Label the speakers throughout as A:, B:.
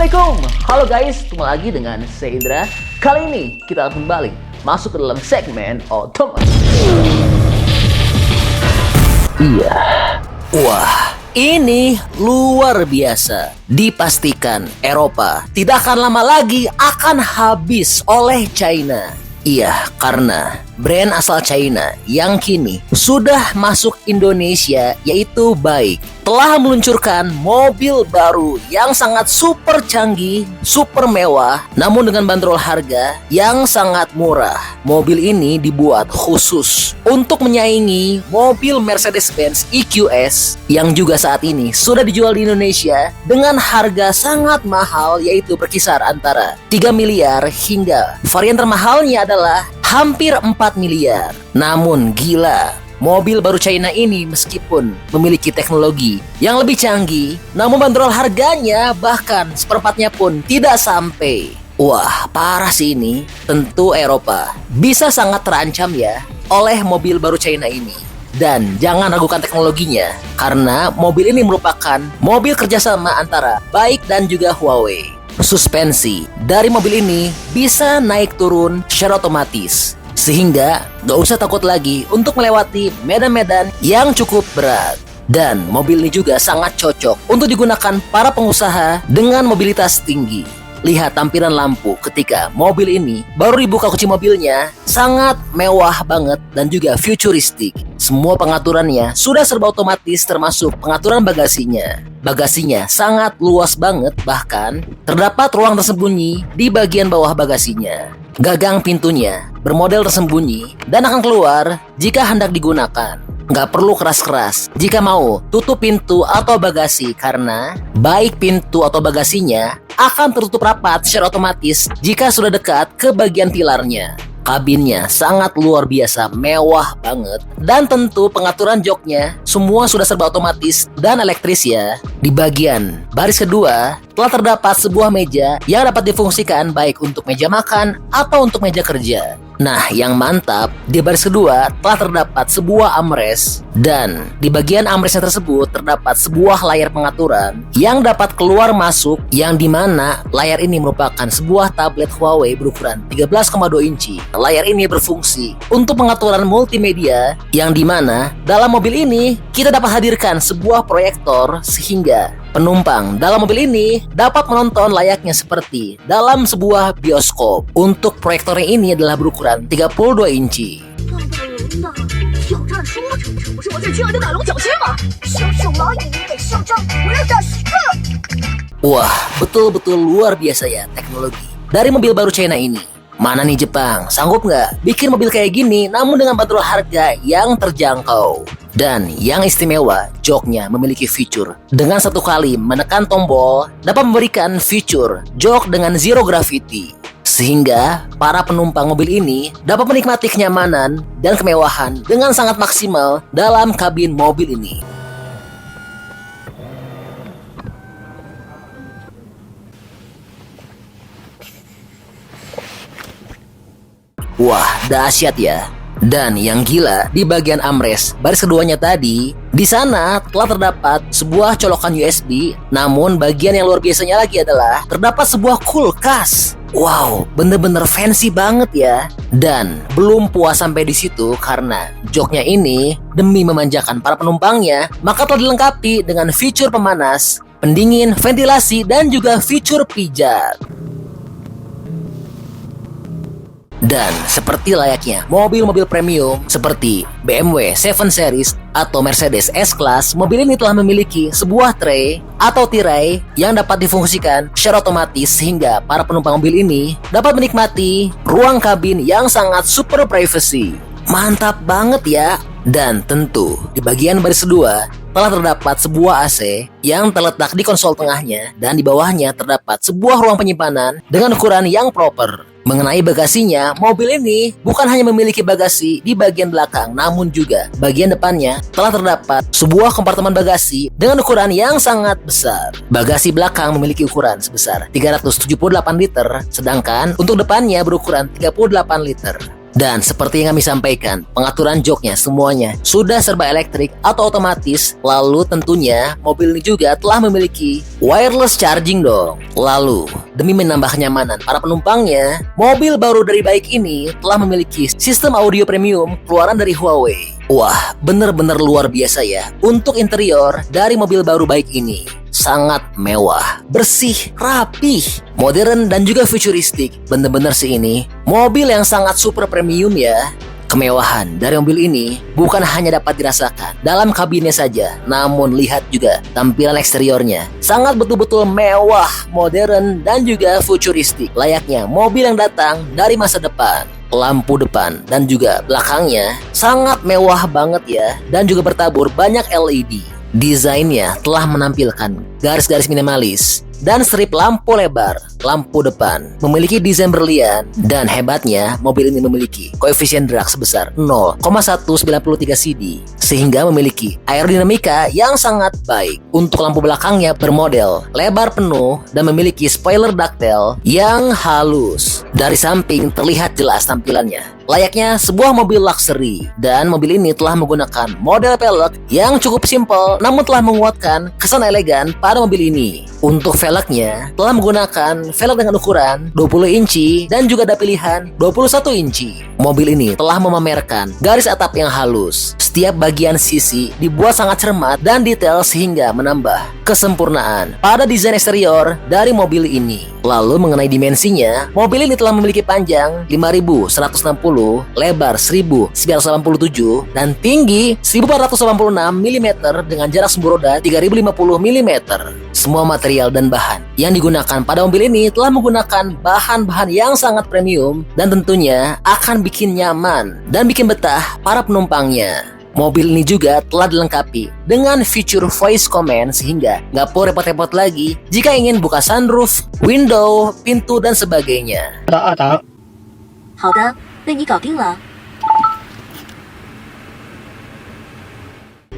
A: Assalamualaikum, halo guys, ketemu lagi dengan saya Indra. Kali ini kita akan kembali masuk ke dalam segmen otomotif.
B: Iya. Wah, ini luar biasa. Dipastikan Eropa tidak akan lama lagi akan habis oleh China. Iya, karena brand asal China yang kini sudah masuk Indonesia yaitu BAIC telah meluncurkan mobil baru yang sangat super canggih, super mewah, namun dengan bandrol harga yang sangat murah. Mobil ini dibuat khusus untuk menyaingi mobil Mercedes-Benz EQS yang juga saat ini sudah dijual di Indonesia dengan harga sangat mahal, yaitu berkisar antara 3 miliar hingga varian termahalnya adalah hampir 4 miliar. Namun gila, mobil baru China ini meskipun memiliki teknologi yang lebih canggih, namun bandrol harganya bahkan seperempatnya pun tidak sampai. Wah, parah sih ini. Tentu Eropa bisa sangat terancam ya oleh mobil baru China ini. Dan jangan ragukan teknologinya, karena mobil ini merupakan mobil kerjasama antara BAIC dan juga Huawei. Suspensi dari mobil ini bisa naik turun secara otomatis, sehingga gak usah takut lagi untuk melewati medan-medan yang cukup berat. Dan mobil ini juga sangat cocok untuk digunakan para pengusaha dengan mobilitas tinggi. Lihat tampilan lampu ketika mobil ini baru dibuka kunci mobilnya, sangat mewah banget dan juga futuristik. Semua pengaturannya sudah serba otomatis, termasuk pengaturan bagasinya. Bagasinya sangat luas banget, bahkan terdapat ruang tersembunyi di bagian bawah bagasinya. Gagang pintunya bermodel tersembunyi dan akan keluar jika hendak digunakan. Nggak perlu keras-keras jika mau tutup pintu atau bagasi, karena baik pintu atau bagasinya akan tertutup rapat secara otomatis jika sudah dekat ke bagian pilarnya. Kabinnya sangat luar biasa, mewah banget. Dan tentu pengaturan joknya semua sudah serba otomatis dan elektris ya. Di bagian baris kedua telah terdapat sebuah meja yang dapat difungsikan baik untuk meja makan atau untuk meja kerja. Nah, yang mantap, di baris kedua telah terdapat sebuah armrest, dan di bagian armrestnya tersebut terdapat sebuah layar pengaturan yang dapat keluar masuk, yang dimana layar ini merupakan sebuah tablet Huawei berukuran 13,2 inci. Layar ini berfungsi untuk pengaturan multimedia, yang dimana dalam mobil ini kita dapat hadirkan sebuah proyektor sehingga penumpang dalam mobil ini dapat menonton layaknya seperti dalam sebuah bioskop. Untuk proyektornya ini adalah berukuran 32 inci. Wah, betul-betul luar biasa ya teknologi dari mobil baru China ini. Mana nih Jepang, sanggup nggak bikin mobil kayak gini namun dengan bandrol harga yang terjangkau? Dan yang istimewa, joknya memiliki fitur dengan satu kali menekan tombol dapat memberikan fitur jok dengan zero gravity, sehingga para penumpang mobil ini dapat menikmati kenyamanan dan kemewahan dengan sangat maksimal dalam kabin mobil ini. Wah, dahsyat ya. Dan yang gila, di bagian armrest baris keduanya tadi, di sana telah terdapat sebuah colokan USB. Namun bagian yang luar biasanya lagi adalah terdapat sebuah kulkas. Wow, bener-bener fancy banget ya. Dan belum puas sampai di situ, karena joknya ini demi memanjakan para penumpangnya, maka telah dilengkapi dengan fitur pemanas, pendingin, ventilasi, dan juga fitur pijat. Dan seperti layaknya mobil-mobil premium seperti BMW 7 Series atau Mercedes S-Class, mobil ini telah memiliki sebuah tray atau tirai yang dapat difungsikan secara otomatis, sehingga para penumpang mobil ini dapat menikmati ruang kabin yang sangat super privacy. Mantap banget ya. Dan tentu di bagian baris kedua telah terdapat sebuah AC yang terletak di konsol tengahnya, dan di bawahnya terdapat sebuah ruang penyimpanan dengan ukuran yang proper. Mengenai bagasinya, mobil ini bukan hanya memiliki bagasi di bagian belakang, namun juga bagian depannya telah terdapat sebuah kompartemen bagasi dengan ukuran yang sangat besar. Bagasi belakang memiliki ukuran sebesar 378 liter, sedangkan untuk depannya berukuran 38 liter. Dan seperti yang kami sampaikan, pengaturan joknya semuanya sudah serba elektrik atau otomatis. Lalu tentunya mobil ini juga telah memiliki wireless charging dong. Lalu demi menambah kenyamanan para penumpangnya, mobil baru dari Baik ini telah memiliki sistem audio premium keluaran dari Huawei. Wah, bener-bener luar biasa ya. Untuk interior dari mobil baru Baik ini sangat mewah, bersih, rapih, modern dan juga futuristik. Bener-bener sih ini mobil yang sangat super premium ya. Kemewahan dari mobil ini bukan hanya dapat dirasakan dalam kabinnya saja, namun lihat juga tampilan eksteriornya. Sangat betul-betul mewah, modern, dan juga futuristik. Layaknya mobil yang datang dari masa depan. Lampu depan dan juga belakangnya sangat mewah banget ya, dan juga bertabur banyak LED. Desainnya telah menampilkan garis-garis minimalis dan strip lampu lebar. Lampu depan memiliki desain berlian, dan hebatnya mobil ini memiliki koefisien drag sebesar 0,193 cd sehingga memiliki aerodinamika yang sangat baik. Untuk lampu belakangnya bermodel lebar penuh dan memiliki spoiler ductile yang halus. Dari samping terlihat jelas tampilannya layaknya sebuah mobil luxury, dan mobil ini telah menggunakan model pelek yang cukup simpel namun telah menguatkan kesan elegan pada mobil ini. Untuk velgnya telah menggunakan velg dengan ukuran 20 inci dan juga ada pilihan 21 inci. Mobil ini telah memamerkan garis atap yang halus. Setiap bagian sisi dibuat sangat cermat dan detail sehingga menambah kesempurnaan pada desain eksterior dari mobil ini. Lalu mengenai dimensinya, mobil ini telah memiliki panjang 5160, lebar 1987, dan tinggi 1486 mm dengan jarak sumbu roda 3050 mm. Semua material dan bahan yang digunakan pada mobil ini telah menggunakan bahan-bahan yang sangat premium dan tentunya akan bikin nyaman dan bikin betah para penumpangnya. Mobil ini juga telah dilengkapi dengan fitur voice command sehingga nggak perlu repot-repot lagi jika ingin buka sunroof, window, pintu, dan sebagainya.
C: 好的，为你搞定了。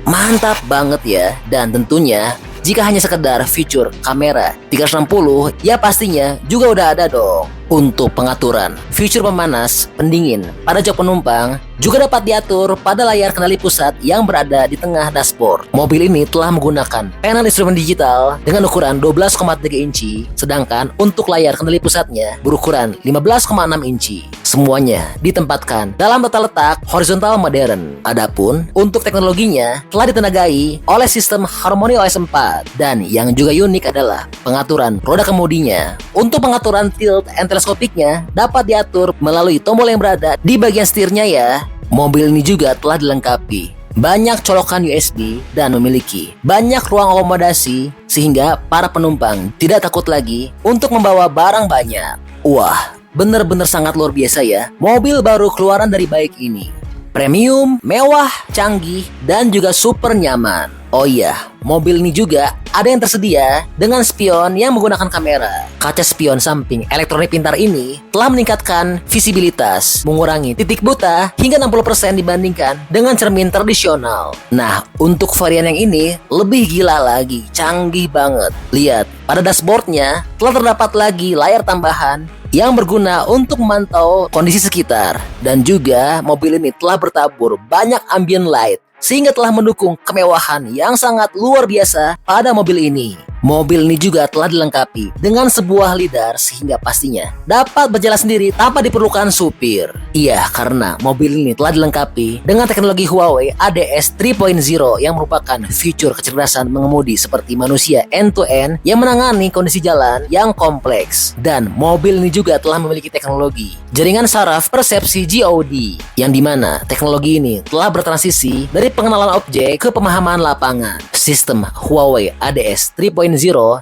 B: Mantap banget ya, dan tentunya jika hanya sekedar fitur kamera 360, ya pastinya juga udah ada dong. Untuk pengaturan fitur pemanas, pendingin pada jok penumpang juga dapat diatur pada layar kendali pusat yang berada di tengah dashboard. Mobil ini telah menggunakan panel instrumen digital dengan ukuran 12,3 inci, sedangkan untuk layar kendali pusatnya berukuran 15,6 inci. Semuanya ditempatkan dalam tata letak horizontal modern. Adapun untuk teknologinya telah ditenagai oleh sistem Harmony OS 4, dan yang juga unik adalah pengaturan roda kemudinya. Untuk pengaturan tilt and teleskopiknya dapat diatur melalui tombol yang berada di bagian setirnya ya. Mobil ini juga telah dilengkapi banyak colokan USB dan memiliki banyak ruang akomodasi sehingga para penumpang tidak takut lagi untuk membawa barang banyak. Wah, bener-bener sangat luar biasa ya mobil baru keluaran dari Baik ini. Premium, mewah, canggih, dan juga super nyaman. Oh iya, mobil ini juga ada yang tersedia dengan spion yang menggunakan kamera. Kaca spion samping elektronik pintar ini telah meningkatkan visibilitas, mengurangi titik buta hingga 60% dibandingkan dengan cermin tradisional. Nah, untuk varian yang ini lebih gila lagi, canggih banget. Lihat, pada dashboardnya telah terdapat lagi layar tambahan yang berguna untuk memantau kondisi sekitar, dan juga mobil ini telah bertabur banyak ambient light sehingga telah mendukung kemewahan yang sangat luar biasa pada mobil ini. Mobil ini juga telah dilengkapi dengan sebuah lidar sehingga pastinya dapat berjalan sendiri tanpa diperlukan supir. Iya, karena mobil ini telah dilengkapi dengan teknologi Huawei ADS 3.0 yang merupakan fitur kecerdasan mengemudi seperti manusia end-to-end yang menangani kondisi jalan yang kompleks. Dan mobil ini juga telah memiliki teknologi jaringan saraf persepsi GOD, yang dimana teknologi ini telah bertransisi dari pengenalan objek ke pemahaman lapangan. Sistem Huawei ADS 3.0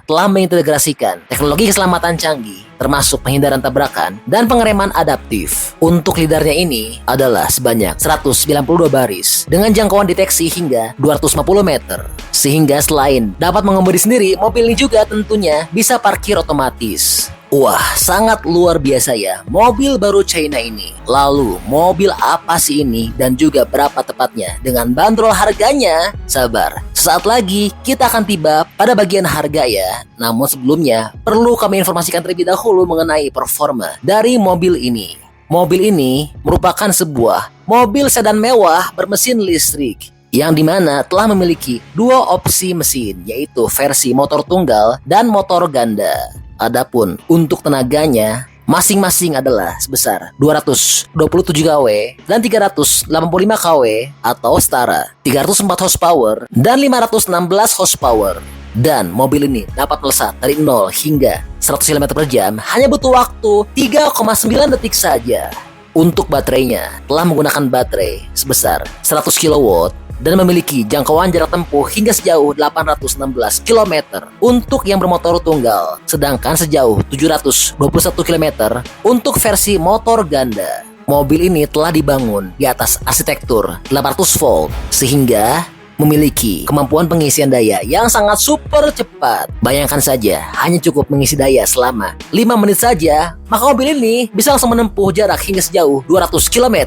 B: telah mengintegrasikan teknologi keselamatan canggih termasuk penghindaran tabrakan dan pengereman adaptif. Untuk lidarnya ini adalah sebanyak 192 baris dengan jangkauan deteksi hingga 250 meter. Sehingga selain dapat mengemudi sendiri, mobil ini juga tentunya bisa parkir otomatis. Wah, sangat luar biasa ya mobil baru China ini. Lalu, mobil apa sih ini dan juga berapa tepatnya dengan bandrol harganya? Sabar, sesaat lagi kita akan tiba pada bagian harga ya. Namun sebelumnya, perlu kami informasikan terlebih dahulu mengenai performa dari mobil ini. mobil ini merupakan sebuah mobil sedan mewah bermesin listrik yang dimana telah memiliki dua opsi mesin, yaitu versi motor tunggal dan motor ganda. Adapun untuk tenaganya masing-masing adalah sebesar 227 kW dan 385 kW atau setara 304 horsepower dan 516 horsepower. Dan mobil ini dapat melesat dari 0 hingga 100 km per jam hanya butuh waktu 3,9 detik saja. Untuk baterainya telah menggunakan baterai sebesar 100 kW dan memiliki jangkauan jarak tempuh hingga sejauh 816 km untuk yang bermotor tunggal, sedangkan sejauh 721 km untuk versi motor ganda. Mobil ini telah dibangun di atas arsitektur 800 volt sehingga memiliki kemampuan pengisian daya yang sangat super cepat. Bayangkan saja, hanya cukup mengisi daya selama 5 menit saja, maka mobil ini bisa langsung menempuh jarak hingga sejauh 200 km.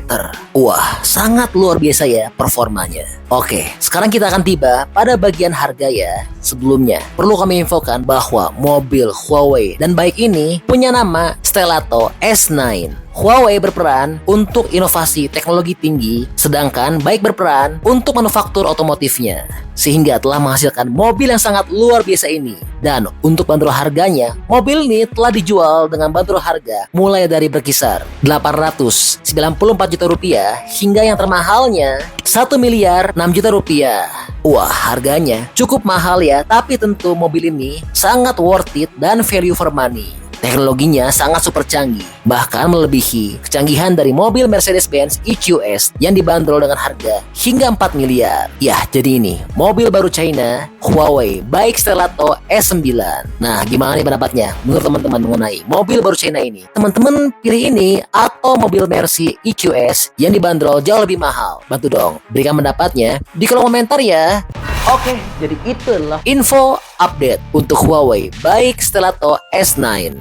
B: Wah, sangat luar biasa ya performanya. Oke, sekarang kita akan tiba pada bagian harga ya. Sebelumnya, perlu kami infokan bahwa mobil Huawei dan baik ini punya nama Stelato S9. Huawei berperan untuk inovasi teknologi tinggi, sedangkan baik berperan untuk manufaktur otomotifnya, sehingga telah menghasilkan mobil yang sangat luar biasa ini. Dan untuk bandrol harganya, mobil ini telah dijual dengan bandrol harga mulai dari berkisar 894 juta rupiah hingga yang termahalnya 1 miliar 6 juta rupiah. Wah, harganya cukup mahal ya, tapi tentu mobil ini sangat worth it dan value for money. Teknologinya sangat super canggih, bahkan melebihi kecanggihan dari mobil Mercedes-Benz EQS yang dibanderol dengan harga hingga 4 miliar. Ya, jadi ini mobil baru China Huawei baik Stelato S9. Nah, gimana nih pendapatnya menurut teman-teman mengenai mobil baru China ini? Teman-teman pilih ini atau mobil Mercy EQS yang dibanderol jauh lebih mahal? Bantu dong, berikan pendapatnya di kolom komentar ya.
A: Oke, jadi itulah
B: Info update untuk Huawei baik Stelato S9.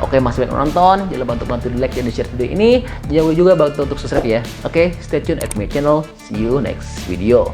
A: Oke, masih banyak nonton, jangan lupa untuk bantu di like dan di share video ini. Jangan lupa juga bantu untuk subscribe ya. Oke, stay tune at my channel. See you next video.